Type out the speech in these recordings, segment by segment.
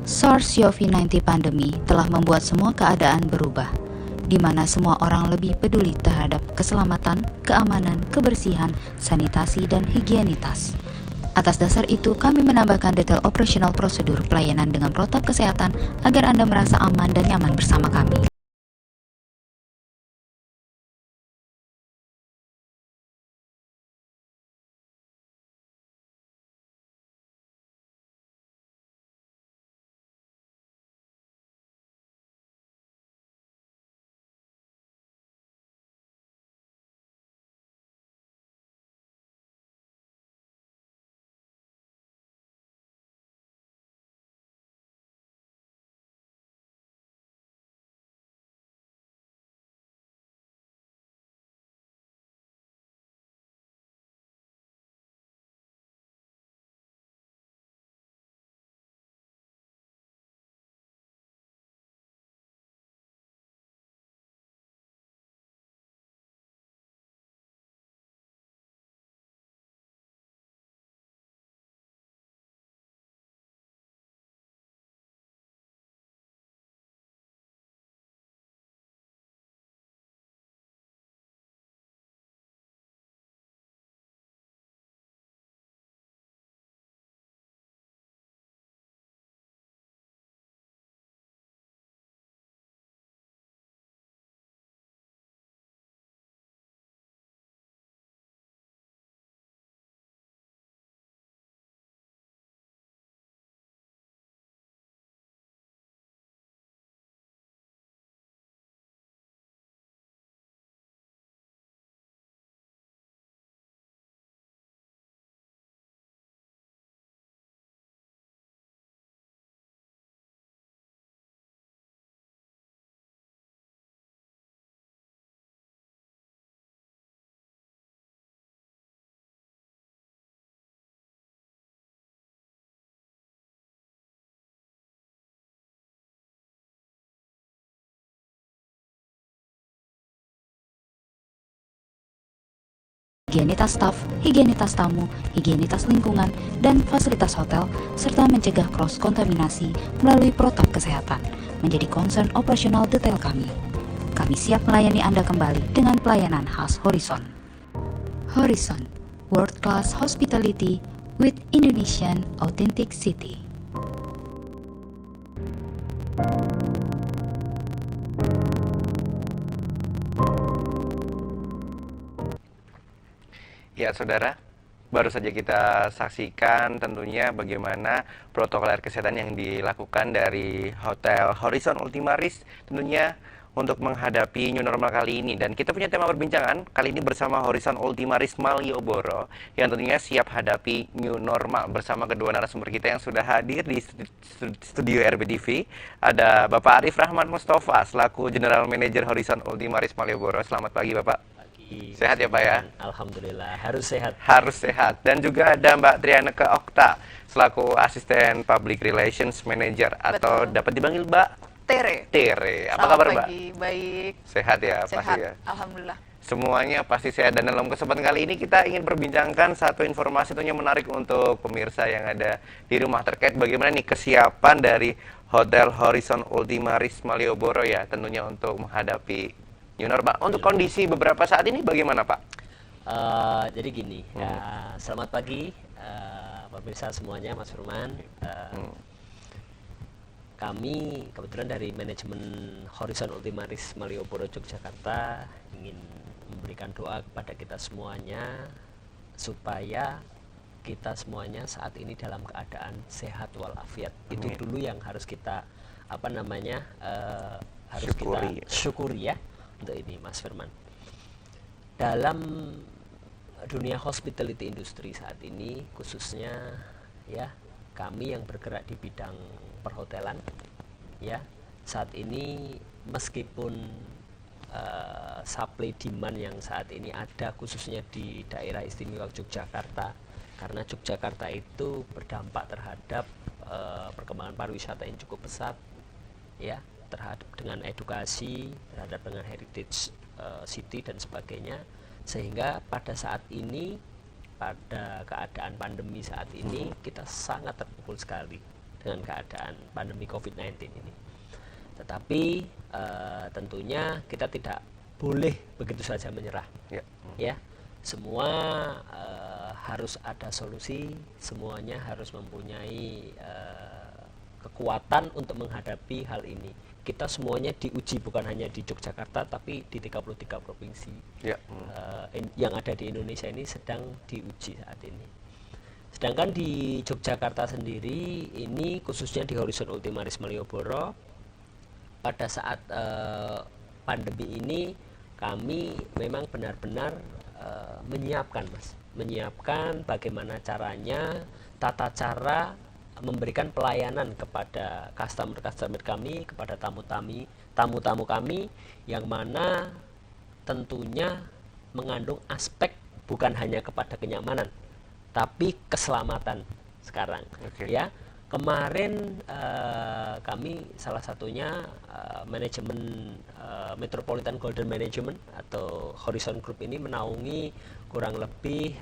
SARS-CoV-19 pandemi telah membuat semua keadaan berubah, di mana semua orang lebih peduli terhadap keselamatan, keamanan, kebersihan, sanitasi, dan higienitas. Atas dasar itu, kami menambahkan detail operasional prosedur pelayanan dengan protokol kesehatan agar Anda merasa aman dan nyaman bersama kami. Higienitas staf, higienitas tamu, higienitas lingkungan, dan fasilitas hotel, serta mencegah cross-kontaminasi melalui protokol kesehatan, menjadi concern operasional detail kami. Kami siap melayani Anda kembali dengan pelayanan khas Horizon. Horizon, World Class Hospitality with Indonesian Authenticity. Ya, saudara, baru saja kita saksikan tentunya bagaimana protokol kesehatan yang dilakukan dari Hotel Horizon Ultimaris tentunya untuk menghadapi new normal kali ini. Dan kita punya tema perbincangan kali ini bersama Horizon Ultimaris Malioboro yang tentunya siap hadapi new normal bersama kedua narasumber kita yang sudah hadir di studio RBTV. Ada Bapak Arif Rahman Mustafa selaku General Manager Horizon Ultimaris Malioboro. Selamat pagi, Bapak. Sehat ya, Pak ya? Alhamdulillah, harus sehat. Harus sehat. Dan juga ada Mbak Trianeke Okta selaku Asisten Public Relations Manager atau dapat dipanggil Mbak Tere. Tere. Apa kabar, Mbak? Baik. Sehat ya, Sehat. pasti ya. Alhamdulillah. Semuanya pasti sehat, dan dalam kesempatan kali ini kita ingin perbincangkan satu informasi tentunya menarik untuk pemirsa yang ada di rumah terkait bagaimana nih kesiapan dari Hotel Horizon Ultimaris Malioboro ya tentunya untuk menghadapi new normal. Untuk kondisi beberapa saat ini bagaimana, Pak? Jadi gini, selamat pagi pemirsa semuanya, Mas Firman. Kami kebetulan dari manajemen Horizon Ultimaris Malioboro Yogyakarta ingin memberikan doa kepada kita semuanya supaya kita semuanya saat ini dalam keadaan sehat walafiat. Itu dulu yang harus kita harus kita syukuri ya untuk ini, Mas Firman. Dalam dunia hospitality industry saat ini khususnya ya, kami yang bergerak di bidang perhotelan ya, saat ini meskipun supply demand yang saat ini ada khususnya di daerah istimewa Yogyakarta, karena Yogyakarta itu berdampak terhadap perkembangan pariwisata yang cukup pesat ya, terhadap dengan edukasi, terhadap dengan heritage city dan sebagainya, sehingga pada saat ini, pada keadaan pandemi saat ini kita sangat terpukul sekali dengan keadaan pandemi COVID-19 ini. Tetapi tentunya kita tidak boleh begitu saja menyerah. Ya, semua harus ada solusi, semuanya harus mempunyai kekuatan untuk menghadapi hal ini. Kita semuanya diuji bukan hanya di Yogyakarta tapi di 33 provinsi yang ada di Indonesia ini sedang diuji saat ini. Sedangkan di Yogyakarta sendiri ini khususnya di Horizon Ultimaris Malioboro pada saat pandemi ini kami memang benar-benar menyiapkan bagaimana caranya, tata cara memberikan pelayanan kepada customer kami, kepada tamu-tamu kami, yang mana tentunya mengandung aspek bukan hanya kepada kenyamanan, tapi keselamatan sekarang. Ya, kemarin kami salah satunya manajemen Metropolitan Golden Management atau Horizon Group ini menaungi kurang lebih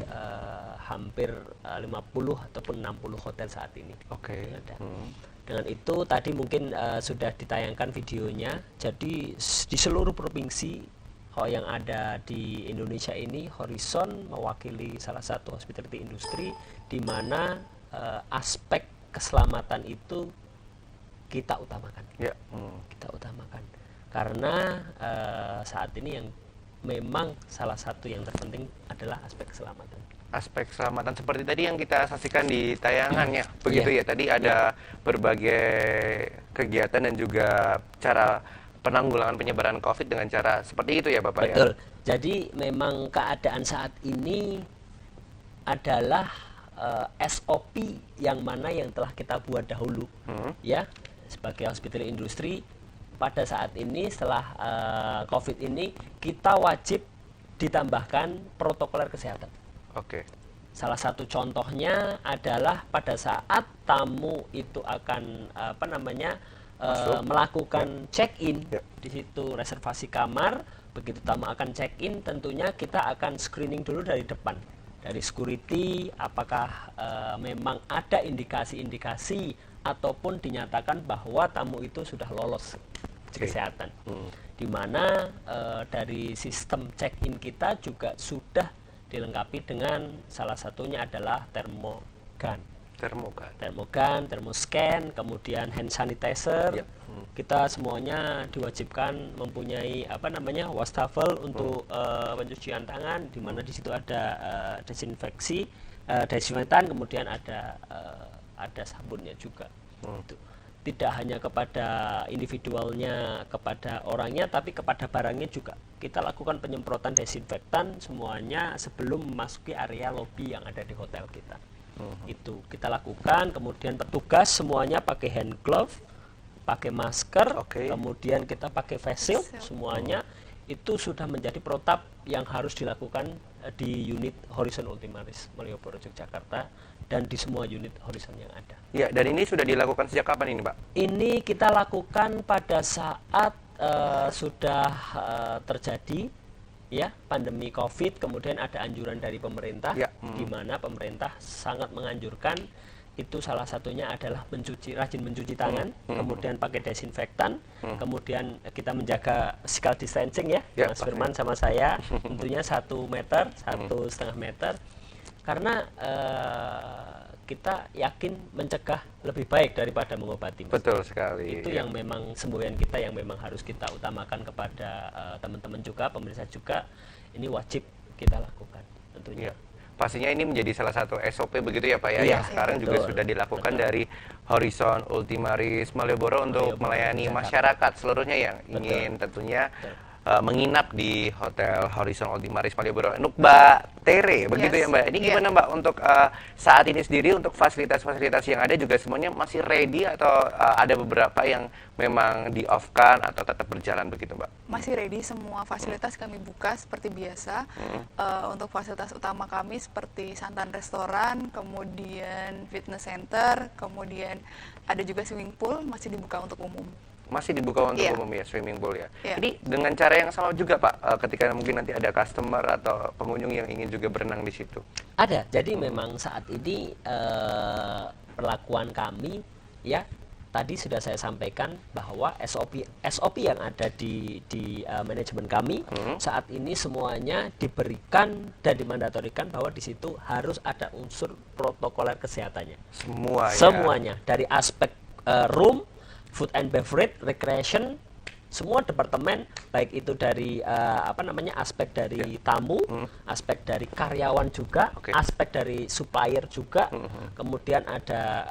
hampir 50 ataupun 60 hotel saat ini. Dengan itu tadi mungkin sudah ditayangkan videonya. Jadi di seluruh provinsi yang ada di Indonesia ini, Horizon mewakili salah satu hospitality industry di mana aspek keselamatan itu kita utamakan. Kita utamakan karena saat ini yang memang salah satu yang terpenting adalah aspek keselamatan. Aspek keselamatan seperti tadi yang kita saksikan di tayangannya, begitu ya. Tadi ada berbagai kegiatan dan juga cara penanggulangan penyebaran COVID dengan cara seperti itu ya Bapak. Betul. Jadi memang keadaan saat ini adalah SOP yang mana yang telah kita buat dahulu, ya, sebagai hospitality industry. Pada saat ini setelah COVID ini kita wajib ditambahkan protokoler kesehatan. Salah satu contohnya adalah pada saat tamu itu akan melakukan check-in, di situ reservasi kamar. Begitu tamu akan check-in, tentunya kita akan screening dulu dari depan, dari security, apakah memang ada indikasi-indikasi ataupun dinyatakan bahwa tamu itu sudah lolos kesehatan. Di mana dari sistem check-in kita juga sudah dilengkapi dengan salah satunya adalah termogan, termoscan, kemudian hand sanitizer. Kita semuanya diwajibkan mempunyai wastafel untuk pencucian tangan, di mana di situ ada desinfektan, kemudian ada sabunnya juga. Tidak hanya kepada individualnya, kepada orangnya, tapi kepada barangnya juga. Kita lakukan penyemprotan desinfektan semuanya sebelum memasuki area lobi yang ada di hotel kita. Itu kita lakukan, kemudian petugas semuanya pakai hand glove, pakai masker, kemudian kita pakai face shield, semuanya itu sudah menjadi protap yang harus dilakukan di unit Horizon Ultimaris Malioboro Yogyakarta dan di semua unit Horizon yang ada. Ya, dan ini sudah dilakukan sejak kapan ini, Pak? Ini kita lakukan pada saat sudah terjadi ya pandemi COVID, kemudian ada anjuran dari pemerintah, di mana pemerintah sangat menganjurkan itu, salah satunya adalah rajin mencuci tangan, kemudian pakai desinfektan, kemudian kita menjaga physical distancing ya, Mas Firman sama saya, tentunya 1 meter, 1,5 meter, karena kita yakin mencegah lebih baik daripada mengobati. Betul sekali. Itu yang memang semboyan kita, yang memang harus kita utamakan kepada teman-teman juga, pemirsa juga, ini wajib kita lakukan tentunya. Pastinya ini menjadi salah satu SOP begitu ya Pak ya, yang sekarang juga sudah dilakukan dari Horizon Ultimaris Malioboro untuk melayani masyarakat seluruhnya yang ingin tentunya menginap di Hotel Horizon Ultimaris Malioboro. Untuk Mbak Tere, begitu ya Mbak. Ini gimana Mbak untuk saat ini sendiri, untuk fasilitas-fasilitas yang ada juga semuanya masih ready atau ada beberapa yang memang di-off-kan atau tetap berjalan begitu Mbak? Masih ready, semua fasilitas kami buka seperti biasa. Untuk fasilitas utama kami seperti Santan Restoran, kemudian fitness center, kemudian ada juga swimming pool, masih dibuka untuk umum. Masih dibuka untuk umum ya, swimming pool ya. Ini dengan cara yang sama juga Pak, ketika mungkin nanti ada customer atau pengunjung yang ingin juga berenang di situ? Ada, jadi memang saat ini perlakuan kami ya tadi sudah saya sampaikan bahwa SOP yang ada di manajemen kami saat ini semuanya diberikan dan dimandatorikan bahwa di situ harus ada unsur protokoler kesehatannya. Semuanya dari aspek room, food and beverage, recreation, semua departemen, baik itu dari aspek dari tamu, aspek dari karyawan juga, aspek dari supplier juga, kemudian ada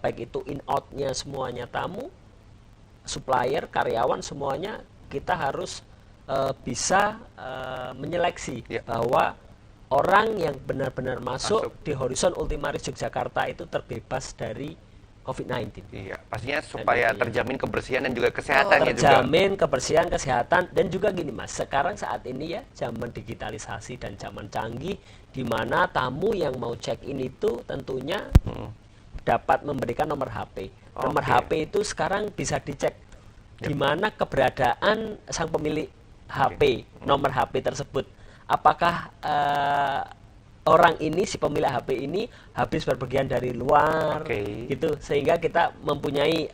baik itu in out-nya semuanya tamu, supplier, karyawan, semuanya kita harus bisa menyeleksi bahwa orang yang benar-benar masuk di Horizon Ultimaris Yogyakarta itu terbebas dari COVID-19. Iya, pastinya supaya terjamin kebersihan dan juga kesehatannya terjamin kebersihan, kesehatan, dan juga gini Mas, sekarang saat ini ya zaman digitalisasi dan zaman canggih, di mana tamu yang mau check in itu tentunya dapat memberikan nomor HP. Nomor HP itu sekarang bisa dicek di mana keberadaan sang pemilik HP, nomor HP tersebut. Apakah orang ini, si pemilik HP ini habis berpergian dari luar, gitu, sehingga kita mempunyai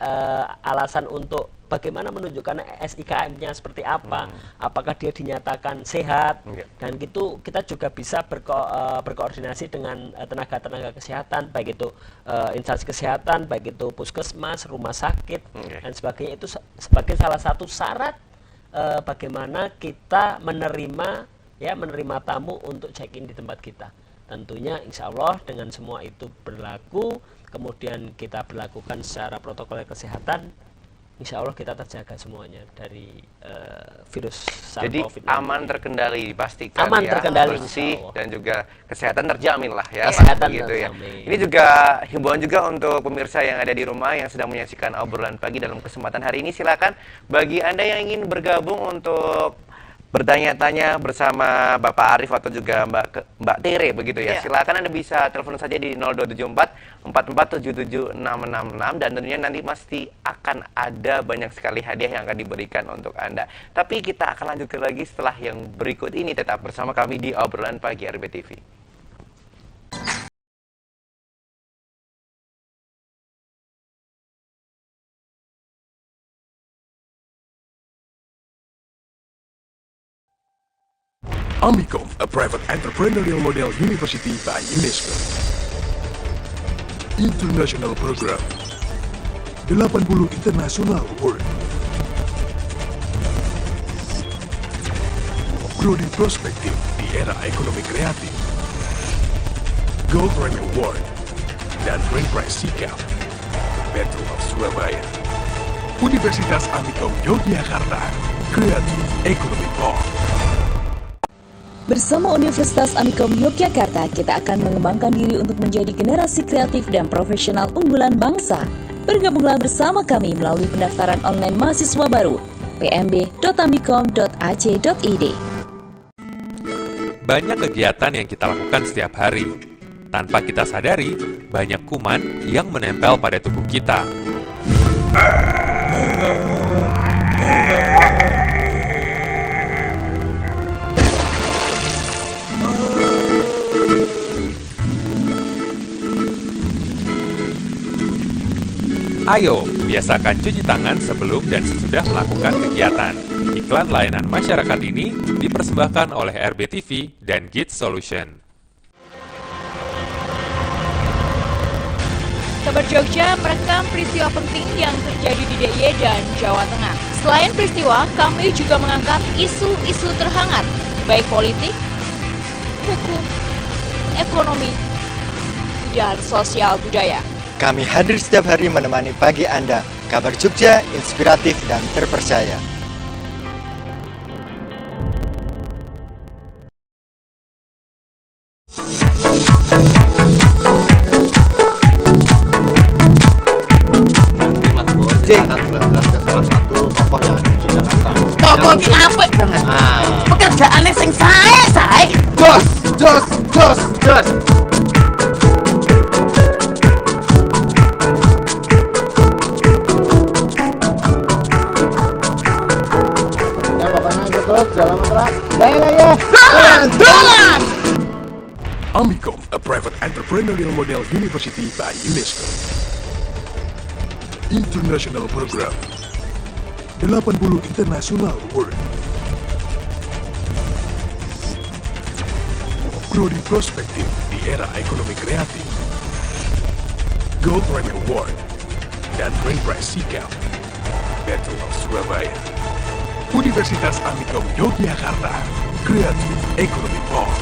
alasan untuk bagaimana menunjukkan SIKM-nya seperti apa, apakah dia dinyatakan sehat, dan gitu kita juga bisa berkoordinasi dengan tenaga-tenaga kesehatan, baik itu instansi kesehatan, baik itu puskesmas, rumah sakit, dan sebagainya. Itu sebagai salah satu syarat bagaimana kita menerima tamu untuk check-in di tempat kita. Tentunya insya Allah dengan semua itu berlaku, kemudian kita berlakukan secara protokol kesehatan, insya Allah kita terjaga semuanya dari virus SARS-CoV-2. Jadi aman terkendali dipastikan, aman terkendali, bersih dan juga kesehatan terjamin lah ya. Kesehatan gitu ya. terjamin. Ini juga himbauan juga untuk pemirsa yang ada di rumah yang sedang menyaksikan obrolan pagi dalam kesempatan hari ini. Silakan bagi Anda yang ingin bergabung untuk bertanya-tanya bersama Bapak Arif atau juga Mbak Tere begitu ya. Silakan Anda bisa telepon saja di 0274 4477 666 dan tentunya nanti pasti akan ada banyak sekali hadiah yang akan diberikan untuk Anda. Tapi kita akan lanjutkan lagi setelah yang berikut ini, tetap bersama kami di obrolan pagi RBTV. Amicom, a private entrepreneurial model university by UNESCO. International Program 80 International Award. Prodi Prospektif di era ekonomi kreatif. Gold Remy Award dan Grand Prize Sikap. Battle of Surabaya. Universitas Amicom Yogyakarta. Creative Economy Park. Bersama Universitas Amicom Yogyakarta, kita akan mengembangkan diri untuk menjadi generasi kreatif dan profesional unggulan bangsa. Bergabunglah bersama kami melalui pendaftaran online mahasiswa baru pmb.amicom.ac.id. Banyak kegiatan yang kita lakukan setiap hari. Tanpa kita sadari, banyak kuman yang menempel pada tubuh kita. Ayo, biasakan cuci tangan sebelum dan sesudah melakukan kegiatan. Iklan layanan masyarakat ini dipersembahkan oleh RBTV dan Git Solution. Kabar Jogja merekam peristiwa penting yang terjadi di DIY dan Jawa Tengah. Selain peristiwa, kami juga mengangkat isu-isu terhangat, baik politik, hukum, ekonomi, dan sosial budaya. Kami hadir setiap hari menemani pagi Anda. Kabar Jogja, inspiratif dan terpercaya. Tokoh ki apik banget. Pekerjaane sing sae. Jos. Jalan. Amicom, a private entrepreneurial model university by UNESCO. International Program 80 International Award. Prodi Prospektif di Era Ekonomi Kreatif, Gold Grammy Award, dan Grand Prize Sikap, Battle of Surabaya. Universitas Amikom Yogyakarta, Kreatif Ekonomi Bond.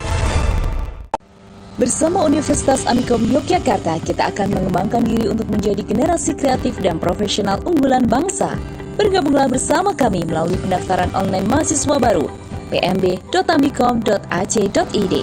Bersama Universitas Amikom Yogyakarta, kita akan mengembangkan diri untuk menjadi generasi kreatif dan profesional unggulan bangsa. Bergabunglah bersama kami melalui pendaftaran online mahasiswa baru pmb.amikom.ac.id.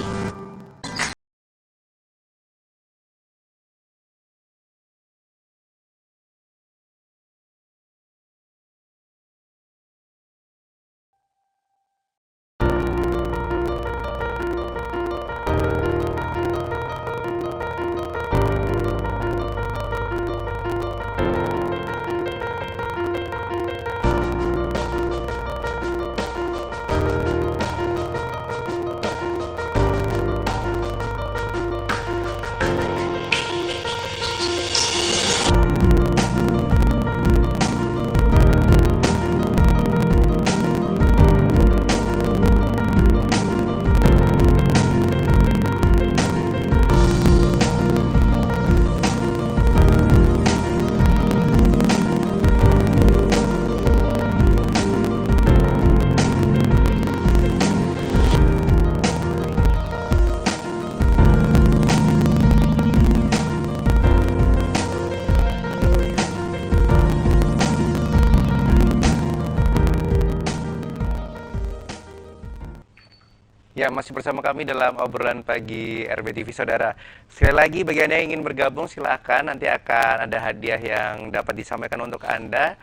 Ya, masih bersama kami dalam obrolan pagi RBTV, saudara. Sekali lagi, bagi Anda yang ingin bergabung, silakan. Nanti akan ada hadiah yang dapat disampaikan untuk Anda.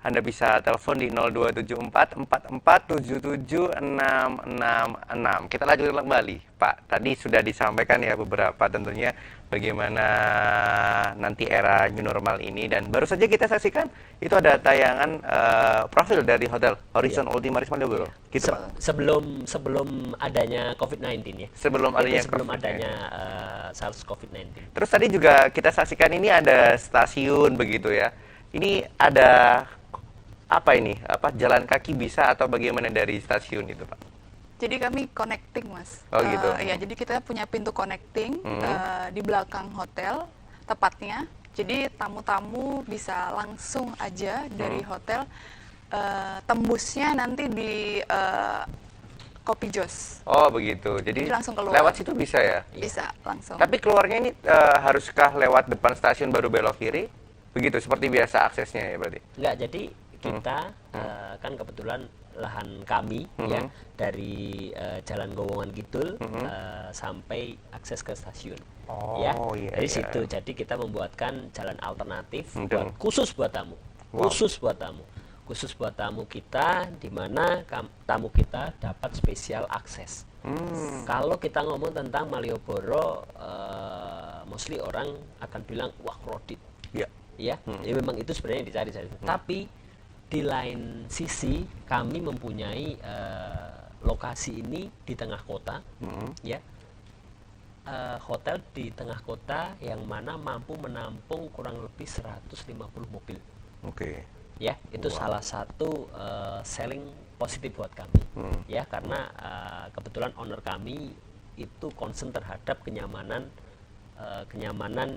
Anda bisa telepon di 0274 4477 666. Kita lanjutkan kembali, Pak. Tadi sudah disampaikan ya beberapa tentunya bagaimana nanti era new normal ini, dan baru saja kita saksikan itu ada tayangan profil dari Hotel Horizon Ultima Ris Malioboro. Gitu, Pak. Sebelum adanya COVID-19 ya. Sebelum adanya SARS COVID-19. Terus tadi juga kita saksikan ini ada stasiun begitu ya. Ini ada apa ini? Apa jalan kaki bisa atau bagaimana dari stasiun itu, Pak? Jadi kami connecting, Mas. Oh gitu. Ya, jadi kita punya pintu connecting di belakang hotel tepatnya. Jadi tamu-tamu bisa langsung aja dari hotel, tembusnya nanti di Kopi Jos. Oh begitu. Jadi langsung keluar. Lewat situ bisa ya? Bisa langsung. Tapi keluarnya ini haruskah lewat depan stasiun baru belok kiri? Begitu seperti biasa aksesnya ya berarti? Enggak, jadi kita kan kebetulan lahan kami ya dari Jalan Gowongan Kidul sampai akses ke stasiun. Iya, dari situ. Jadi kita membuatkan jalan alternatif khusus buat tamu. Khusus buat tamu kita, di mana tamu kita dapat spesial akses. Kalau kita ngomong tentang Malioboro, mostly orang akan bilang wah crowded. Ya, memang itu sebenarnya yang dicari. Tapi di lain sisi kami mempunyai lokasi ini di tengah kota, ya, hotel di tengah kota yang mana mampu menampung kurang lebih 150 mobil. Ya, itu salah satu selling positif buat kami, ya, karena kebetulan owner kami itu concern terhadap kenyamanan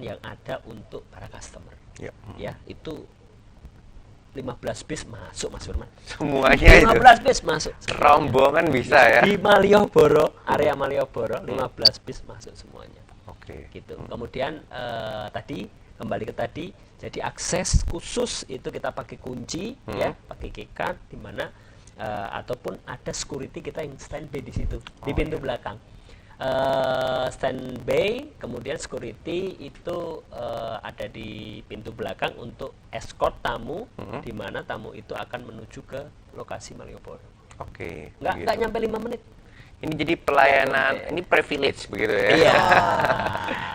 yang ada untuk para customer. Ya, itu 15 bis masuk, Mas Firman. Semuanya 15 bis masuk. Rombongan bisa ya. Di Malioboro, area Malioboro 15 bis masuk semuanya. Gitu. Kemudian tadi kembali ke tadi, jadi akses khusus itu kita pakai kunci ya, pakai keycard, di mana ataupun ada security kita yang standby di situ, di pintu belakang. Standby, kemudian security itu ada di pintu belakang untuk escort tamu, di mana tamu itu akan menuju ke lokasi Malioboro. Nggak nyampe 5 menit. Ini jadi pelayanan, ini privilege begitu ya? Iya.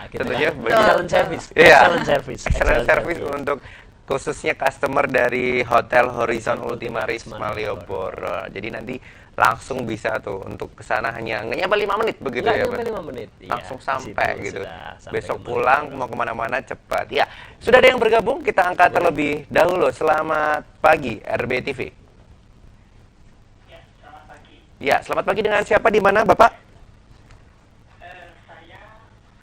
Tentunya excellent service. Excellent service untuk khususnya customer dari Hotel Horizon Ultima Ris Malioboro. Jadi nanti langsung bisa tuh untuk ke sana hanya nggak nyampe 5 menit begitu Nggak ya nyampe Pak? 5 menit. Iya, Langsung di sampai situ gitu. sudah sampai Besok ke pulang Malioboro. mau kemana-mana cepat. Ya, sudah ada yang bergabung, kita angkat terlebih dahulu. Selamat pagi RBTV. Ya, selamat pagi dengan siapa di mana Bapak? Saya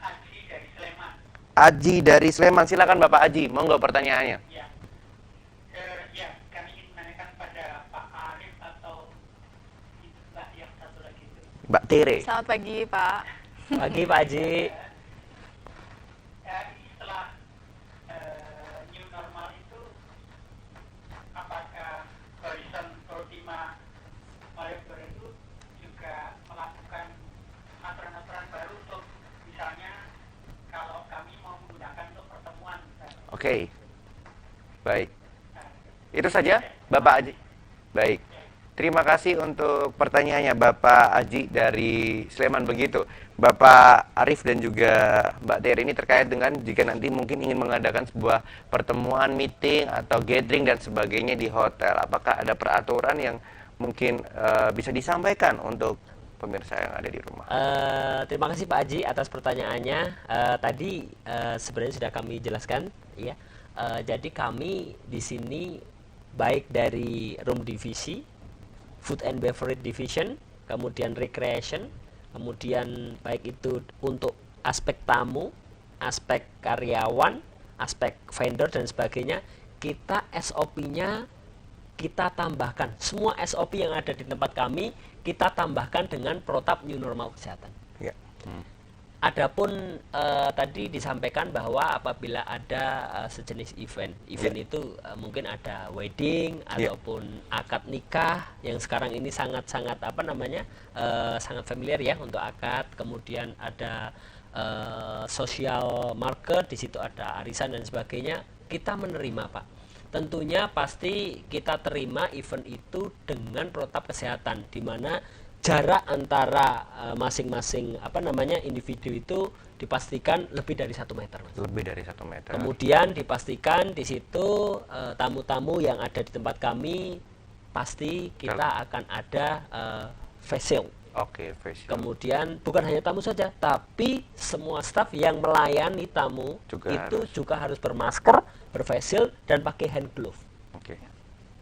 Aji dari Sleman. Aji dari Sleman, silakan Bapak Aji, monggo pertanyaannya. Ya, ya kami ingin menanyakan pada Pak Arif atau Mbak yang satu lagi itu. Mbak Tere. Selamat pagi, Pak. Pagi Pak Haji. Setelah new normal itu, apakah Horizon Ultima Malioboro itu juga melakukan aturan-aturan baru untuk misalnya kalau kami mau menggunakan untuk pertemuan misalnya. Oke. Baik. Itu saja Bapak Aji. Baik. Terima kasih untuk pertanyaannya Bapak Aji dari Sleman begitu. Bapak Arif dan juga Mbak Tere ini terkait dengan jika nanti mungkin ingin mengadakan sebuah pertemuan, meeting atau gathering dan sebagainya di hotel. Apakah ada peraturan yang mungkin bisa disampaikan untuk pemirsa yang ada di rumah? Terima kasih Pak Haji atas pertanyaannya. Tadi sebenarnya sudah kami jelaskan, ya. Jadi kami di sini baik dari room divisi, food and beverage division, kemudian recreation, kemudian baik itu untuk aspek tamu, aspek karyawan, aspek vendor dan sebagainya, kita SOP-nya kita tambahkan. Semua SOP yang ada di tempat kami kita tambahkan dengan protap new normal kesehatan. Ya. Adapun tadi disampaikan bahwa apabila ada sejenis event itu mungkin ada wedding ataupun akad nikah yang sekarang ini sangat-sangat sangat familiar ya untuk akad, kemudian ada social market, di situ ada arisan dan sebagainya, kita menerima Pak. Tentunya pasti kita terima event itu dengan protap kesehatan, di mana jarak antara masing-masing individu itu dipastikan lebih dari 1 meter, Mas. Lebih dari 1 meter. Kemudian dipastikan di situ tamu-tamu yang ada di tempat kami pasti kita akan ada face shield. Oke, face shield. Kemudian bukan hanya tamu saja, tapi semua staf yang melayani tamu juga harus bermasker, berface shield dan pakai hand glove. Oke.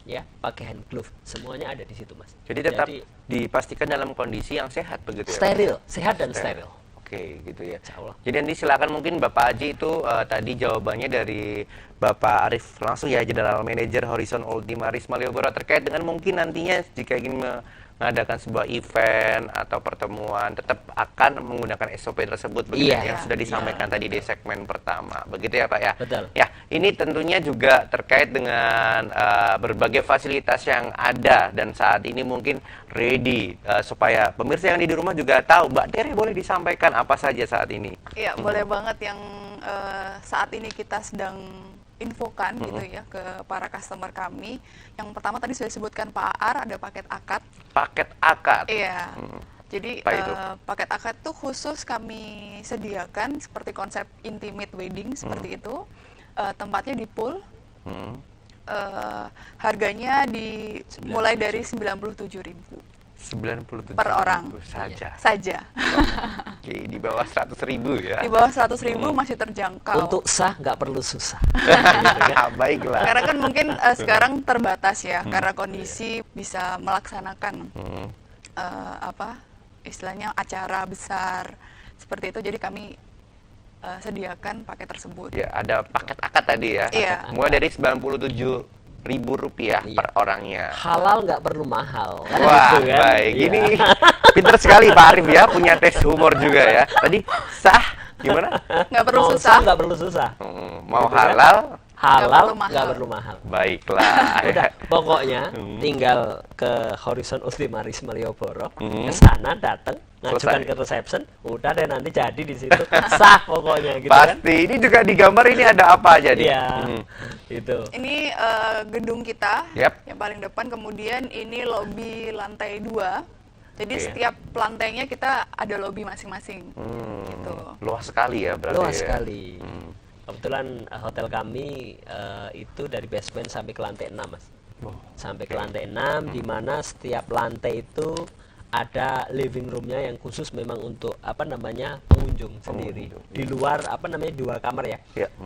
Ya, pakai hand glove, semuanya ada di situ, Mas. Jadi tetap dipastikan dalam kondisi yang sehat begitu ya? Steril, sehat dan steril. Oke, gitu ya. Insyaallah. Jadi nanti silakan mungkin Bapak Haji itu tadi jawabannya dari Bapak Arif langsung ya, General Manager Horizon Ultima Riz Malioboro, terkait dengan mungkin nantinya jika ingin mengadakan sebuah event atau pertemuan tetap akan menggunakan SOP tersebut begitu yang sudah disampaikan tadi di segmen pertama. Begitu ya Pak ya? Betul. Ya, ini tentunya juga terkait dengan berbagai fasilitas yang ada dan saat ini mungkin ready supaya pemirsa yang di rumah juga tahu. Mbak Tere boleh disampaikan apa saja saat ini? Iya, boleh banget yang saat ini kita sedang infokan gitu ya ke para customer kami. Yang pertama tadi sudah disebutkan Pak Aar, ada paket akad. Paket akad. Iya. Jadi paket akad tuh khusus kami sediakan seperti konsep intimate wedding seperti itu. Tempatnya di pool. Harganya mulai dari 97.000. 97 per orang saja. Oke, di bawah 100.000 ya. Di bawah 100.000 masih terjangkau. Untuk sah nggak perlu susah. Baiklah. Karena kan mungkin sekarang terbatas ya, karena kondisi bisa melaksanakan istilahnya acara besar seperti itu. Jadi kami sediakan paket tersebut. Ya, ada paket akad tadi ya. Iya. Mulai dari 97.000 rupiah per orangnya. Halal nggak perlu mahal. Wah, gitu kan? baik. Ini pinter sekali Pak Arif ya, punya tes humor juga ya. Tadi sah gimana? Nggak perlu Mau susah. nggak perlu susah. Mau halal? Halal nggak perlu mahal. Baiklah. Udah, pokoknya tinggal ke Horizon Ultima Riz Malioboro, ke sana datang, ngajukan ke reception, udah deh nanti jadi di situ. Sah pokoknya gitu. Pasti. Kan? Ini juga di gambar ini ada apa aja nih? Iya. Itu. Ini gedung kita Yap. yang paling depan, kemudian ini lobi lantai 2. Jadi Oke. setiap lantainya kita ada lobi masing-masing. Gitu. Luas sekali ya berarti. Luas ya? sekali. Kebetulan hotel kami itu dari basement sampai ke lantai 6, Mas. sampai ke lantai 6, di mana setiap lantai itu ada living roomnya yang khusus memang untuk pengunjung sendiri. Di luar 2 kamar ya.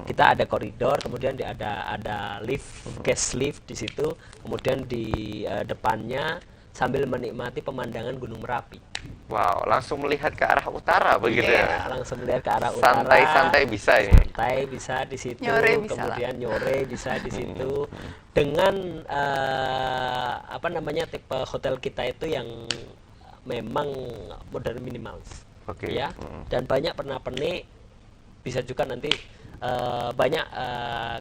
Kita ada koridor, kemudian ada lift, guest lift di situ, kemudian di depannya sambil menikmati pemandangan Gunung Merapi. Wow, langsung melihat ke arah utara begitu ya? Langsung melihat ke arah utara. Santai-santai bisa ini. Santai bisa di situ, Nyore bisa kemudian nyore bisa di situ. Dengan tipe hotel kita itu yang memang modern minimalis. Ya. Dan banyak pernak-pernik, bisa juga nanti banyak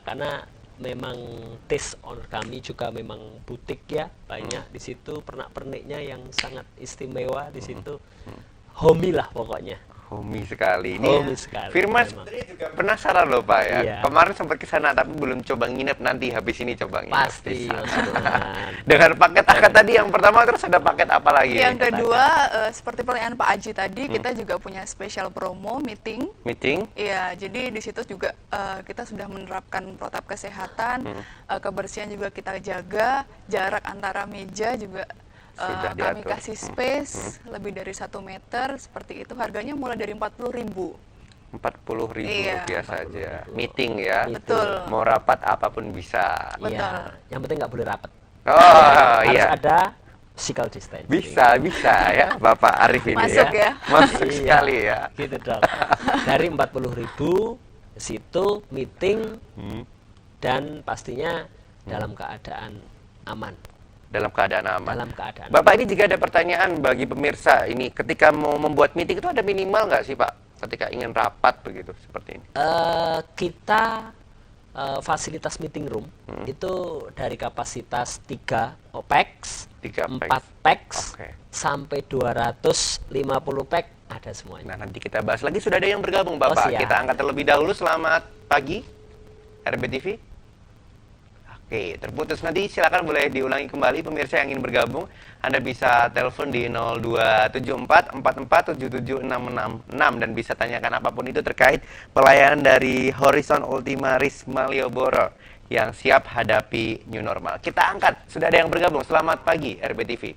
karena memang taste owner kami juga memang butik ya, banyak di situ pernak-perniknya yang sangat istimewa di situ. Homey lah pokoknya. Homey sekali. Homey sekali. Firman sebenarnya juga penasaran loh Pak ya. Iya. Kemarin sempat ke sana tapi belum coba nginep, nanti habis ini coba nginep. Pasti. Dengan paket akad tadi yang pertama, terus ada paket apa lagi? Yang kedua, seperti pertanyaan Pak Aji tadi, kita juga punya special promo meeting. Meeting? Iya, jadi di situ juga kita sudah menerapkan protap kesehatan, kebersihan juga kita jaga, jarak antara meja juga kami kasih space lebih dari 1 meter, seperti itu. Harganya mulai dari 40.000. 40.000 rupiah saja. Meeting ya. Betul. Mau rapat apapun bisa. Iya. Yang penting nggak boleh rapat. Oh harus iya. ada physical distancing. Bisa ya Bapak Arif ini Masuk ya. Masuk sekali ya. Gitu dong. Dari 40.000 situ meeting dan pastinya dalam keadaan aman. Dalam keadaan aman. Dalam keadaan Bapak ini jika ada pertanyaan bagi pemirsa ini, ketika mau membuat meeting itu ada minimal nggak sih Pak? Ketika ingin rapat begitu seperti ini? Kita fasilitas meeting room itu dari kapasitas 3 pax, 4 pax, sampai 250 pax ada semuanya. Nah nanti kita bahas lagi. Sudah ada yang bergabung Bapak. Kita angkat terlebih dahulu. Selamat pagi RBTV. Oke, terputus, nanti silakan boleh diulangi kembali pemirsa yang ingin bergabung. Anda bisa telepon di 0274 447766 dan bisa tanyakan apapun itu terkait pelayanan dari Horizon Ultima Risk Malioboro yang siap hadapi new normal. Kita angkat, sudah ada yang bergabung. Selamat pagi RBTV.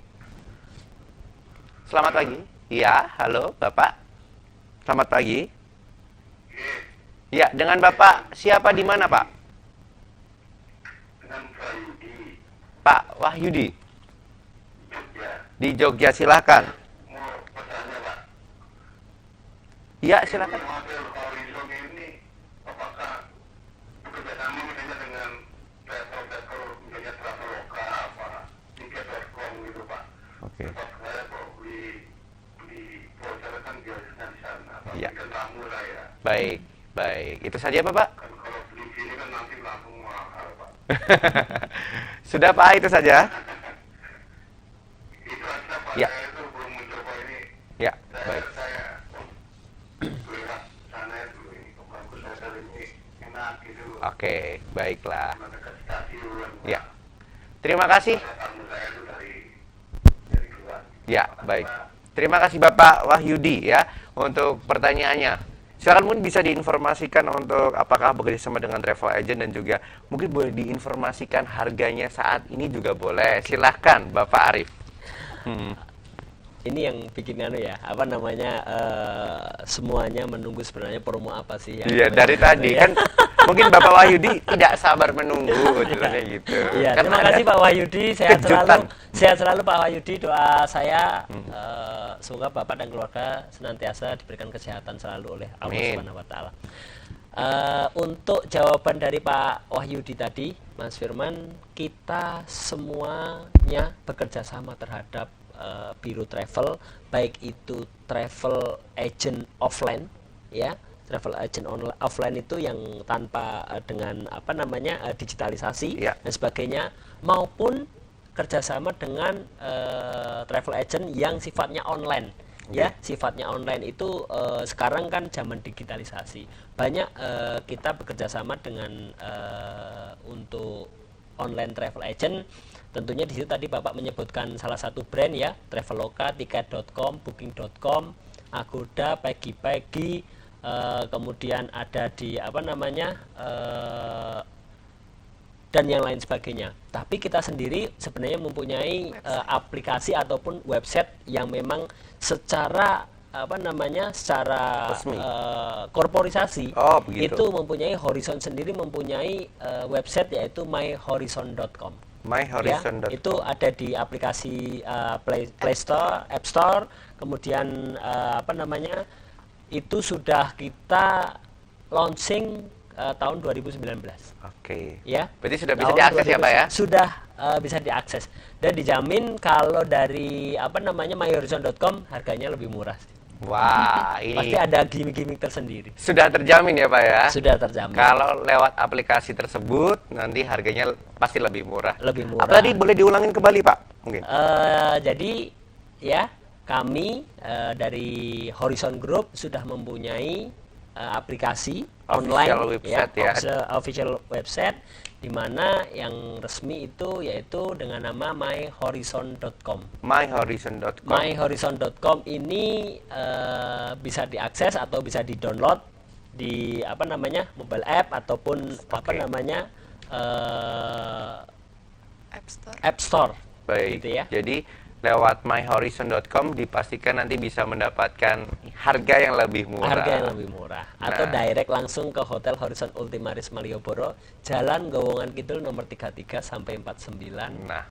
Selamat pagi. Iya, halo Bapak. Selamat pagi. Ya, dengan Bapak siapa di mana Pak? Pak Wahyudi di Jogja, silakan. Ya, silakan. Oke. Ya. Baik. Itu saja Bapak. Sudah Pak, itu saja. Ya. Ya, baik. Oke, baiklah. Ya. Terima kasih. Ya, baik. Terima kasih Bapak Wahyudi ya untuk pertanyaannya. Silakan mungkin bisa diinformasikan untuk apakah bekerjasama dengan travel agent dan juga mungkin boleh diinformasikan harganya saat ini juga boleh. Silahkan Bapak Arif. Ini yang bikin semuanya menunggu sebenarnya promo apa sih yang iya dari tadi kan mungkin Bapak Wahyudi tidak sabar menunggu gitu. Iya, kan terima kasih Pak Wahyudi, sehat selalu Pak Wahyudi. Doa saya semoga Bapak dan keluarga senantiasa diberikan kesehatan selalu oleh Allah Subhanahu wa taala. Untuk jawaban dari Pak Wahyudi tadi, Mas Firman, kita semuanya bekerja sama terhadap biro travel, baik itu travel agent offline ya, travel agent offline itu yang tanpa dengan digitalisasi dan sebagainya, maupun kerjasama dengan travel agent yang sifatnya online ya, sifatnya online itu sekarang kan zaman digitalisasi, banyak kita bekerjasama dengan untuk online travel agent. Tentunya di situ tadi Bapak menyebutkan salah satu brand ya, Traveloka, Tiket.com, Booking.com, Agoda, Pagi-Pagi, kemudian ada di dan yang lain sebagainya. Tapi kita sendiri sebenarnya mempunyai aplikasi ataupun website yang memang secara secara resmi, korporisasi begitu. itu mempunyai Horizon sendiri mempunyai website yaitu myhorizon.com. myhorizon.com. Itu ada di aplikasi Play Store, App Store, kemudian itu sudah kita launching tahun 2019. Oke. Ya. Berarti sudah bisa diakses ya, Pak ya? Sudah bisa diakses dan dijamin kalau dari myhorizon.com harganya lebih murah. Wah, ini pasti ada gimmick-gimmick tersendiri. Sudah terjamin ya, Pak ya? Sudah terjamin. Kalau lewat aplikasi tersebut nanti harganya pasti lebih murah. Lebih murah. Apa tadi boleh diulangin kembali, Pak? Mungkin. Jadi ya, kami dari Horizon Group sudah mempunyai aplikasi Official online website official website di mana yang resmi itu yaitu dengan nama myhorizon.com. myhorizon.com. myhorizon.com ini bisa diakses atau bisa di-download di mobile app ataupun App Store. Baik. Gitu ya. Jadi lewat myhorizon.com dipastikan nanti bisa mendapatkan harga yang lebih murah. Harga yang lebih murah. Atau direct langsung ke Hotel Horizon Ultimaris Malioboro, Jalan Gowongan Kidul nomor 33 sampai 49. Nah,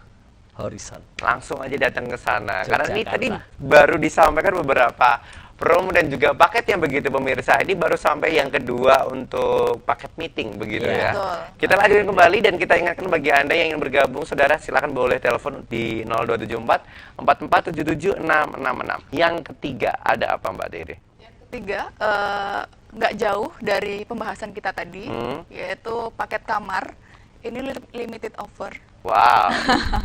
Horizon. Langsung aja datang ke sana. Karena ini tadi Yogyakarta. baru disampaikan beberapa promo dan juga paket yang begitu pemirsa. Ini baru sampai yang kedua untuk paket meeting begitu ya. Betul. Kita lanjutkan kembali dan kita ingatkan bagi Anda yang ingin bergabung, saudara silakan boleh telepon di 0274 4477 666. Yang ketiga ada apa, Mbak Tere? Yang ketiga nggak jauh dari pembahasan kita tadi, yaitu paket kamar. Ini limited offer. Wow,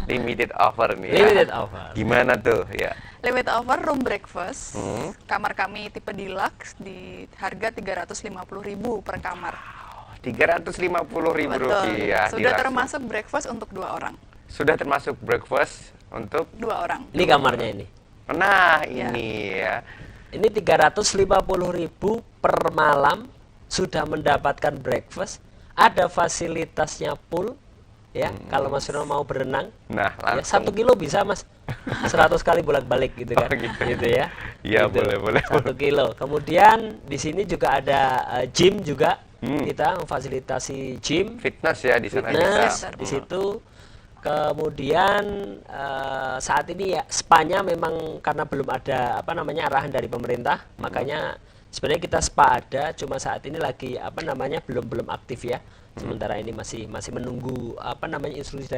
limited offer nih. Limited offer. Gimana tuh ya? Limited offer room breakfast. Kamar kami tipe deluxe di harga 350.000 per kamar. 350.000 rupiah. Sudah deluxe. termasuk breakfast untuk 2 orang. Sudah termasuk breakfast untuk 2 orang. Ini kamarnya ini. Nah, ini ya. Ini 350.000 per malam, sudah mendapatkan breakfast, ada fasilitasnya pool. Ya, kalau Mas Firno mau berenang, nah ya, langsung 1 kilo bisa Mas, 100 kali bolak-balik gitu kan, gitu ya. Iya, gitu. boleh. 1 kilo. Kemudian di sini juga ada gym juga, kita memfasilitasi gym, fitness ya di sana. fitness bisa. di situ. Kemudian saat ini ya spa-nya memang karena belum ada arahan dari pemerintah, makanya sebenarnya kita spa ada, cuma saat ini lagi belum aktif ya. Sementara ini masih menunggu instruksi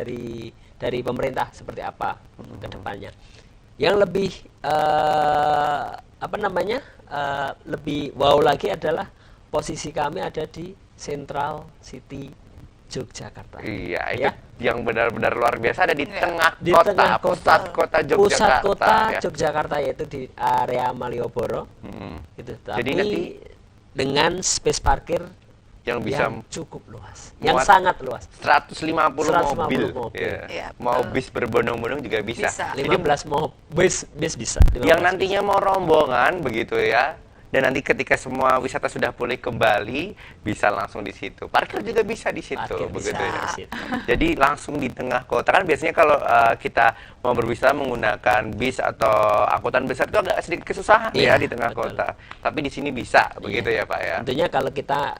dari pemerintah seperti apa ke depannya. Yang lebih lebih wow lagi adalah posisi kami ada di Central City Yogyakarta. Iya, itu yang benar-benar luar biasa, ada di tengah di kota, tengah pusat kota Yogyakarta. Pusat kota ya. Yogyakarta, yaitu di area Malioboro. Gitu. Tapi Jadi nanti dengan space parkir yang bisa cukup luas, yang sangat luas. 150 mobil. Ya. Ya, mau bis berbondong-bondong juga bisa. 15 mau bis bisa. 15 yang nantinya mau rombongan begitu ya. Dan nanti ketika semua wisata sudah pulih kembali, bisa langsung di situ. Parkir juga bisa di situ, Parkir begitu bisa ya. di situ. Jadi langsung di tengah kota. Kan biasanya kalau kita mau berwisata menggunakan bis atau angkutan besar itu agak sedikit kesusahan ya di tengah kota. Tapi di sini bisa, begitu ya Pak ya. Tentunya kalau kita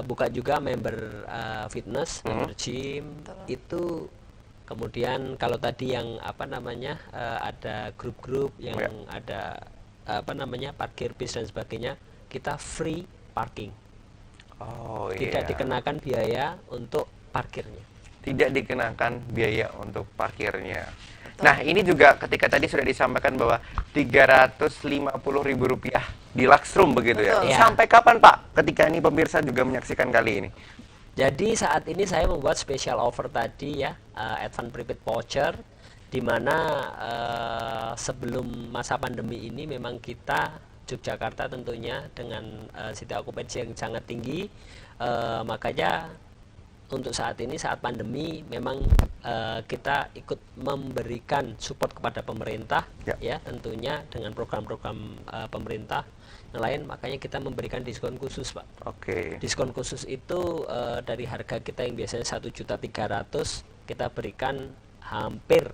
buka juga member fitness, member gym, itu kemudian kalau tadi yang ada grup-grup yang ada parkir bis dan sebagainya, kita free parking. Tidak dikenakan biaya untuk parkirnya. Tidak dikenakan biaya untuk parkirnya. Nah, ini juga ketika tadi sudah disampaikan bahwa 350.000 rupiah di Luxroom begitu ya. Ya. Sampai kapan Pak? Ketika ini pemirsa juga menyaksikan kali ini. Jadi saat ini saya membuat special offer tadi ya, advance prepaid voucher, di mana sebelum masa pandemi ini memang kita Yogyakarta tentunya dengan city occupancy yang sangat tinggi, makanya untuk saat ini saat pandemi memang kita ikut memberikan support kepada pemerintah ya tentunya dengan program-program pemerintah nelayan, makanya kita memberikan diskon khusus, Pak. Oke. Diskon khusus itu dari harga kita yang biasanya 1.300.000 kita berikan hampir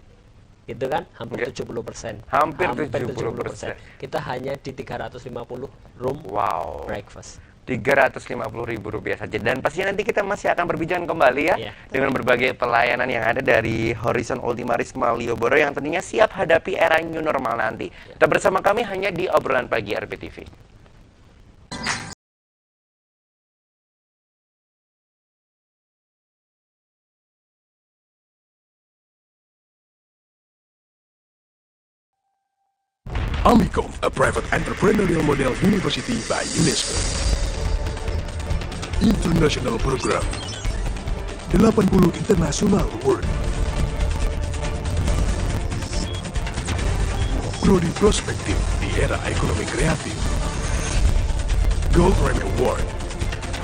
gitu kan, hampir 70%. Hampir 70%. Kita hanya di 350 room breakfast. Rp350.000 saja. Dan pastinya nanti kita masih akan berbincang kembali ya dengan berbagai pelayanan yang ada dari Horizon Ultimaris Malioboro yang tentunya siap hadapi era new normal nanti. Tetap bersama kami hanya di obrolan pagi RBTV. Amikom, a private entrepreneurial model university by UNESCO. International Program 80 International Award. Prodi Prospektif di era ekonomi kreatif. Gold Grammy Award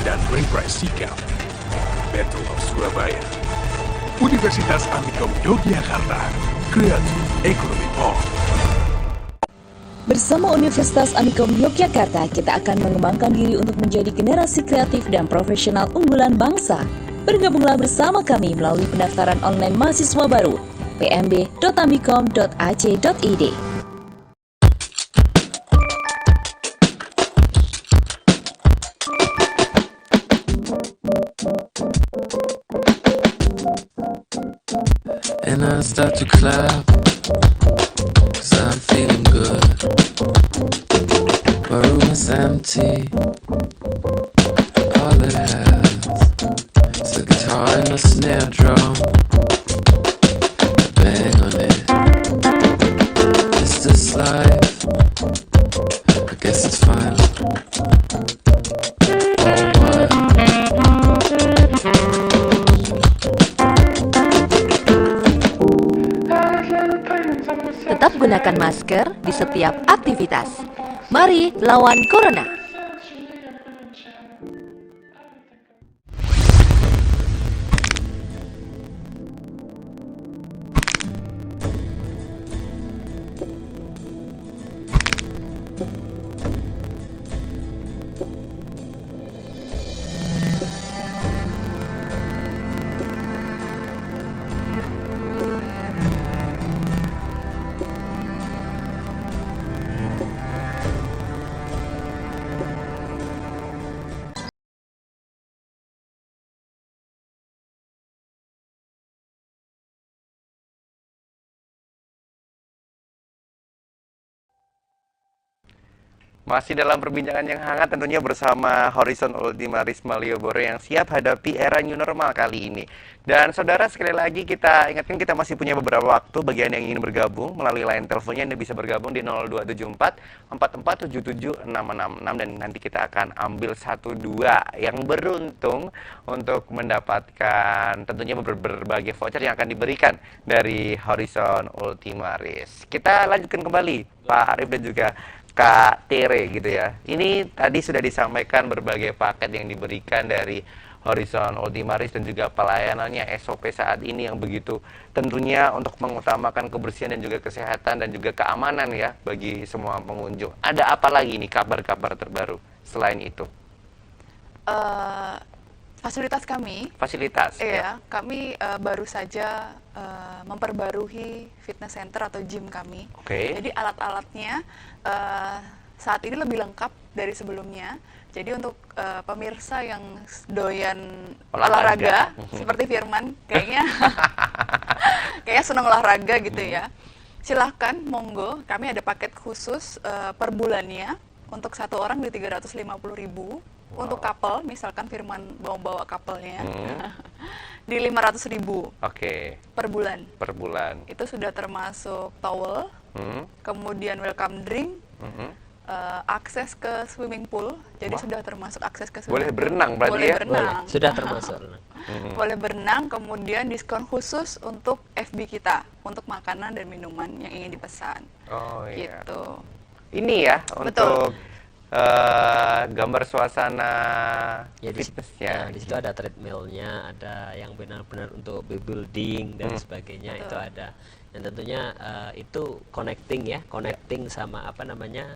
dan Brain Prize Sikap. Battle of Surabaya. Universitas Amikom Yogyakarta. Kreatif Ekonomi Pop. Bersama Universitas Amikom Yogyakarta, kita akan mengembangkan diri untuk menjadi generasi kreatif dan profesional unggulan bangsa. Bergabunglah bersama kami melalui pendaftaran online mahasiswa baru pmb.amikom.ac.id. And I start to clap, 'cause I'm feeling good. My room is empty. All it has is a guitar and a snare drum. Bang on it. Is this life? I guess it's fine. Oh, what? Tetap gunakan masker di setiap aktivitas. Mari lawan Corona. Masih dalam perbincangan yang hangat tentunya bersama Horizon Ultimaris Malioboro yang siap hadapi era new normal kali ini. Dan saudara, sekali lagi kita ingatkan kita masih punya beberapa waktu bagi Anda yang ingin bergabung melalui line teleponnya. Anda bisa bergabung di 0274 4477 666 dan nanti kita akan ambil 1-2 yang beruntung untuk mendapatkan tentunya berbagai voucher yang akan diberikan dari Horizon Ultimaris. Kita lanjutkan kembali Pak Arif dan juga Kak Tere gitu ya. Ini tadi sudah disampaikan berbagai paket yang diberikan dari Horizon Ultimaris dan juga pelayanannya SOP saat ini yang begitu tentunya untuk mengutamakan kebersihan dan juga kesehatan dan juga keamanan ya bagi semua pengunjung. Ada apa lagi nih kabar-kabar terbaru selain itu? Fasilitas kami. Fasilitas. Iya, kami baru saja memperbarui fitness center atau gym kami. Oke. Jadi alat-alatnya saat ini lebih lengkap dari sebelumnya. Jadi untuk pemirsa yang doyan olahraga seperti Firman, kayaknya senang olahraga gitu ya. Silahkan, monggo. Kami ada paket khusus per bulannya untuk satu orang di 350.000. Untuk couple, misalkan Firman mau bawa couple-nya, di 500.000 per bulan. Per bulan. Itu sudah termasuk towel, kemudian welcome drink, akses ke swimming pool. Jadi sudah termasuk akses ke swimming pool. Boleh pool. Berenang berarti boleh ya? Berenang. Sudah termasuk. Boleh berenang, kemudian diskon khusus untuk FB kita, untuk makanan dan minuman yang ingin dipesan. Oh iya. Gitu. Ini ya, untuk gambar suasana Ya, fitnessnya. di situ ada treadmillnya, ada yang benar-benar untuk building dan sebagainya, itu ada. Dan tentunya itu connecting sama apa namanya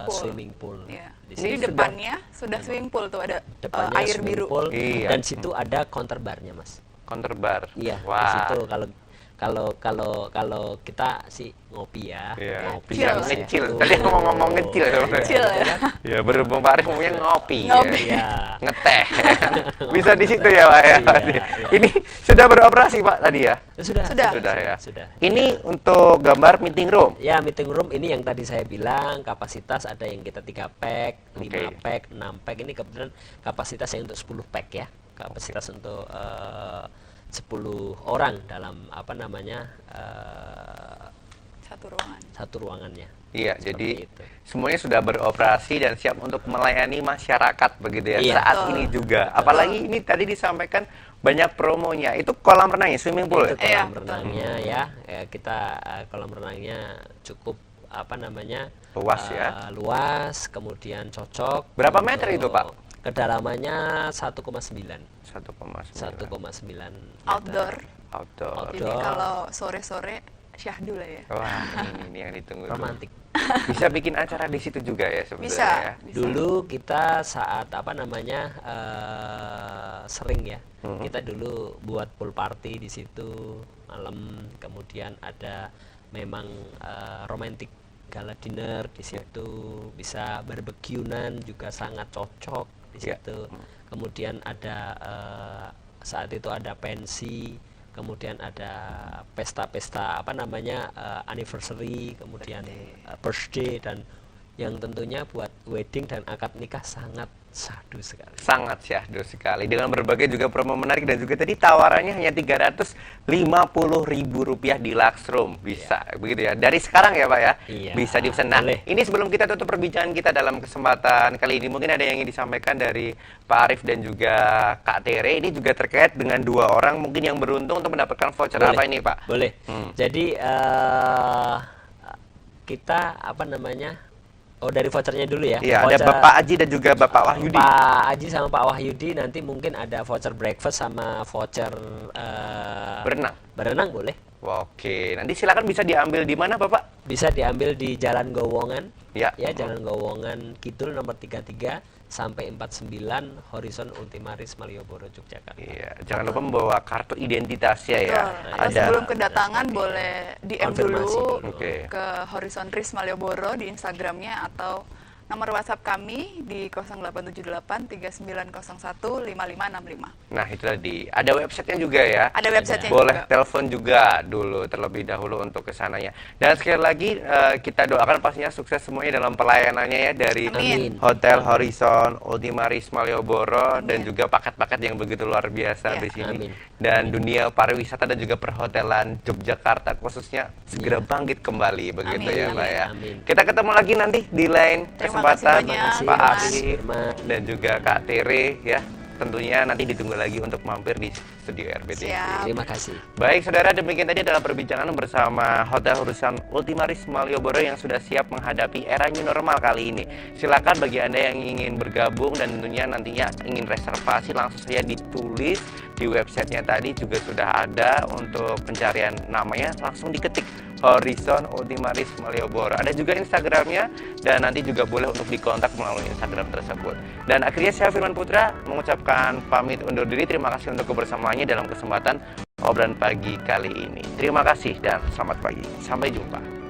swimming pool. Iya. Di Jadi situ depannya sudah swimming pool tuh, ada depannya air swimming biru. pool, Iya. dan situ ada counter barnya, Mas. Counter bar. Iya, di Wah. situ kalau kita sih ngopi ya, Iya. ngopi Yang di ngecil. situ. Tadi aku ngomong ngecil. Kecil ya. Ya, berhubung Pak Arif ngomongnya ngopi. Ngopi. Ya. Iya. Ngeteh. Bisa di situ ya, Pak ya. Iya. Ini sudah beroperasi, Pak, tadi ya? Sudah ya. Sudah. Ini untuk gambar meeting room. Ya, meeting room ini yang tadi saya bilang kapasitas ada yang kita 3 pack, 5 Oke. pack, 6 pack. Ini kebetulan kapasitasnya untuk 10 pack ya. Kapasitas untuk 10 orang dalam apa namanya satu ruangannya. Iya, Seperti jadi itu. semuanya sudah beroperasi dan siap untuk melayani masyarakat begitu ya Iya. saat ini juga. Apalagi ini tadi disampaikan banyak promonya. Itu kolam renangnya, swimming pool. Itu ya? kolam renangnya ya. Kita kolam renangnya cukup apa namanya Luas ya. luas, kemudian cocok. Berapa meter itu, Pak? Kedalamannya 1,9. 1,9. Outdoor. Outdoor. Jadi kalau sore-sore syahdu lah ya. Wah, ini yang ditunggu. Romantik. Bisa bikin acara di situ juga ya sebenarnya. Bisa. Ya? Dulu kita saat apa namanya sering ya. Kita dulu buat pool party di situ malam, kemudian ada memang romantic gala dinner di situ, bisa barbekyunan juga sangat cocok di Ya. situ. Kemudian ada saat itu ada pensi, kemudian ada pesta-pesta apa namanya anniversary, kemudian birthday, dan yang tentunya buat wedding dan akad nikah sangat syahdu sekali. Sangat syahdu sekali dengan berbagai juga promo menarik dan juga tadi tawarannya hanya Rp350.000 di Lux Room. Bisa begitu ya. Dari sekarang ya, Pak ya. Iya, Bisa dipesan. Nah, boleh. ini sebelum kita tutup perbincangan kita dalam kesempatan kali ini, mungkin ada yang ingin disampaikan dari Pak Arif dan juga Kak Tere. Ini juga terkait dengan 2 orang mungkin yang beruntung untuk mendapatkan voucher. Boleh. Apa ini, Pak? Boleh. Jadi kita apa namanya? Oh, dari vouchernya dulu ya. Iya, ada Voucher Bapak Aji dan juga Bapak Wahyudi. Pak Aji sama Pak Wahyudi, nanti mungkin ada voucher breakfast sama voucher berenang boleh. Oke, nanti silakan bisa diambil di mana, Bapak? Bisa diambil di Jalan Gowongan. Ya. Jalan Gowongan Kidul nomor 33 sampai 49, Horizon Ultimaris Malioboro, Yogyakarta. Iya, jangan lupa membawa kartu identitasnya ya. Atau sebelum kedatangan boleh DM Konfirmasi dulu dulu. Oke. ke Horizon Ris Malioboro di Instagramnya, atau nomor WhatsApp kami di 0878 3901 5565. Nah, itu tadi. Ada websitenya juga ya. Ada websitenya Boleh juga. telepon juga dulu terlebih dahulu untuk kesananya. Dan sekali lagi kita doakan pastinya sukses semuanya dalam pelayanannya ya dari Amin. Hotel Horizon Ultimaris Malioboro dan juga paket-paket yang begitu luar biasa di sini. Amin. Dan dunia pariwisata dan juga perhotelan Yogyakarta khususnya segera bangkit kembali begitu Amin. ya, Pak ya. Amin. Kita ketemu lagi nanti di lain Terima kesempatan kasih banyak, Pak Mas. Arif dan juga Kak Tere ya. Tentunya nanti ditunggu lagi untuk mampir di studio RBTV. Siap. Terima kasih. Baik saudara, demikian tadi adalah perbincangan bersama Hotel Horizon Ultimaris Malioboro yang sudah siap menghadapi era new normal kali ini. Silakan bagi Anda yang ingin bergabung dan tentunya nantinya ingin reservasi, langsung saja ditulis di websitenya tadi juga sudah ada untuk pencarian namanya, langsung diketik Horizon Ultimaris Malioboro. Ada juga Instagramnya dan nanti juga boleh untuk dikontak melalui Instagram tersebut. Dan akhirnya saya Firman Putra mengucapkan pamit undur diri. Terima kasih untuk kebersamaannya dalam kesempatan obrolan pagi kali ini. Terima kasih dan selamat pagi. Sampai jumpa.